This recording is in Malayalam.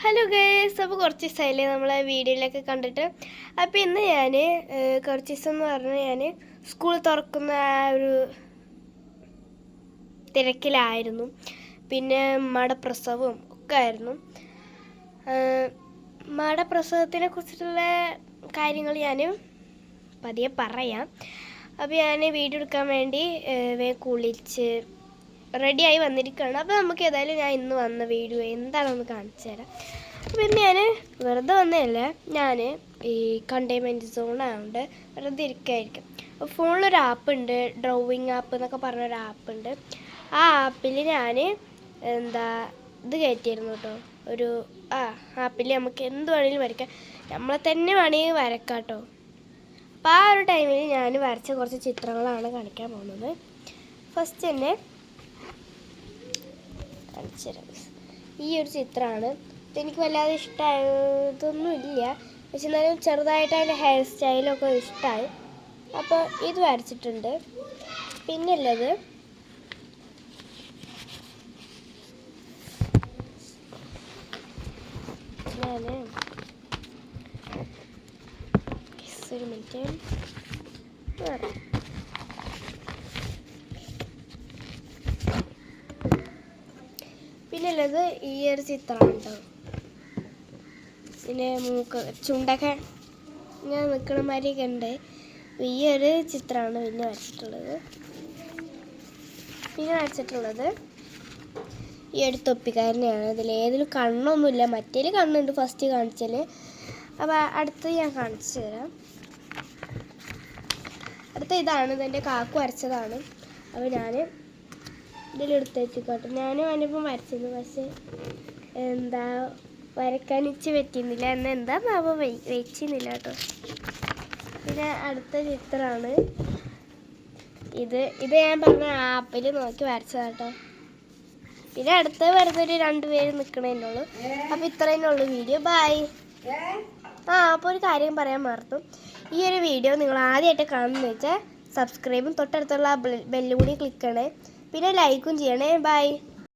ഹലോ ഗേസ്, അപ്പോൾ കുറച്ച് ദിവസമായില്ലേ നമ്മളെ വീഡിയോയിലൊക്കെ കണ്ടിട്ട്. അപ്പോൾ ഇന്ന് ഞാൻ കുറച്ച് ദിവസം എന്ന് പറഞ്ഞാൽ ഞാൻ സ്കൂൾ തുറക്കുന്ന ആ ഒരു തിരക്കിലായിരുന്നു. പിന്നെ മടപ്രസവവും ഒക്കെ ആയിരുന്നു. മടപ്രസവത്തിനെ കുറിച്ചിട്ടുള്ള കാര്യങ്ങൾ ഞാൻ പതിയെ പറയാം. അപ്പോൾ ഞാൻ വീഡിയോ എടുക്കാൻ വേണ്ടി കുളിച്ച് റെഡിയായി വന്നിരിക്കുകയാണ്. അപ്പോൾ നമുക്ക് ഏതായാലും ഞാൻ ഇന്ന് വന്ന വീഡിയോ എന്താണെന്ന് കാണിച്ചു തരാം. അപ്പോൾ ഇന്ന് ഞാൻ വെറുതെ വന്നതല്ല, ഞാൻ ഈ കണ്ടെയ്ൻമെൻറ്റ് സോണായതുകൊണ്ട് വെറുതെ ഇരിക്കുകയായിരിക്കും. അപ്പോൾ ഫോണിലൊരു ആപ്പുണ്ട്, ഡ്രോയിങ് ആപ്പ് എന്നൊക്കെ പറഞ്ഞൊരു ആപ്പുണ്ട്. ആ ആപ്പിൽ ഞാൻ ഇത് കയറ്റിയിരുന്നു കേട്ടോ. ഒരു ആപ്പിൽ നമുക്ക് എന്ത് വേണമെങ്കിലും വരയ്ക്കാം, നമ്മളെ തന്നെ വേണമെങ്കിൽ വരയ്ക്കാം കേട്ടോ. അപ്പോൾ ആ ഒരു ടൈമിൽ ഞാൻ വരച്ച കുറച്ച് ചിത്രങ്ങളാണ് കാണിക്കാൻ പോകുന്നത്. ഫസ്റ്റ് തന്നെ ഈ ഒരു ചിത്രമാണ്. ഇതെനിക്ക് വല്ലാതെ ഇഷ്ടമായതൊന്നുമില്ല, പക്ഷെ എന്നാലും ചെറുതായിട്ട് അതിൻ്റെ ഹെയർ സ്റ്റൈലൊക്കെ ഇഷ്ടമായി. അപ്പോൾ ഇത് വരച്ചിട്ടുണ്ട്. പിന്നുള്ളത് ഒരു മിനിറ്റ് പിന്നുള്ളത് ഈ ഒരു ചിത്രമാണ് കേട്ടോ. പിന്നെ ചുണ്ടൊക്കെ ഇങ്ങനെ നിൽക്കണ മാതിരിയൊക്കെ ഉണ്ട്. ഈ ഒരു ചിത്രമാണ് പിന്നെ വരച്ചിട്ടുള്ളത് ഈ ഒരു തൊപ്പിക്കാരനെയാണ്. ഇതിലേതിലും കണ്ണൊന്നുമില്ല, മറ്റേല് കണ്ണുണ്ട് ഫസ്റ്റ് കാണിച്ചാൽ. അപ്പോൾ അടുത്ത് ഞാൻ കാണിച്ചു തരാം. അടുത്ത ഇതാണ്, ഇതെൻ്റെ കാക്കു വരച്ചതാണ്. അപ്പോൾ ഞാൻ ഇതിലെടുത്ത് വെച്ചിക്കോട്ടെ. ഞാനും അതിനിപ്പം വരച്ചിരുന്നു, പക്ഷേ വരക്കാൻ ഇച്ച് പറ്റുന്നില്ല. എന്താന്നാവും വെച്ചിരുന്നില്ല കേട്ടോ. പിന്നെ അടുത്ത ചിത്രമാണ് ഇത് ഞാൻ പറഞ്ഞ ആപ്പിൽ നോക്കി വരച്ചതാണ് കേട്ടോ. പിന്നെ അടുത്ത് വെറുതെ ഒരു 2 പേര് നിൽക്കണേൻ്റെ ഉള്ളൂ. അപ്പോൾ ഇത്രയേ ഉള്ളൂ വീഡിയോ. ബൈ. അപ്പോൾ ഒരു കാര്യം പറയാൻ മറന്നു. ഈ ഒരു വീഡിയോ നിങ്ങൾ ആദ്യമായിട്ട് കാണുന്നത് വെച്ചാൽ സബ്സ്ക്രൈബും തൊട്ടടുത്തുള്ള ബെല്ലും കൂടി ക്ലിക്ക് ചെയ്യണേ. പിന്നെ ലൈക്കും ചെയ്യണേ. ബൈ.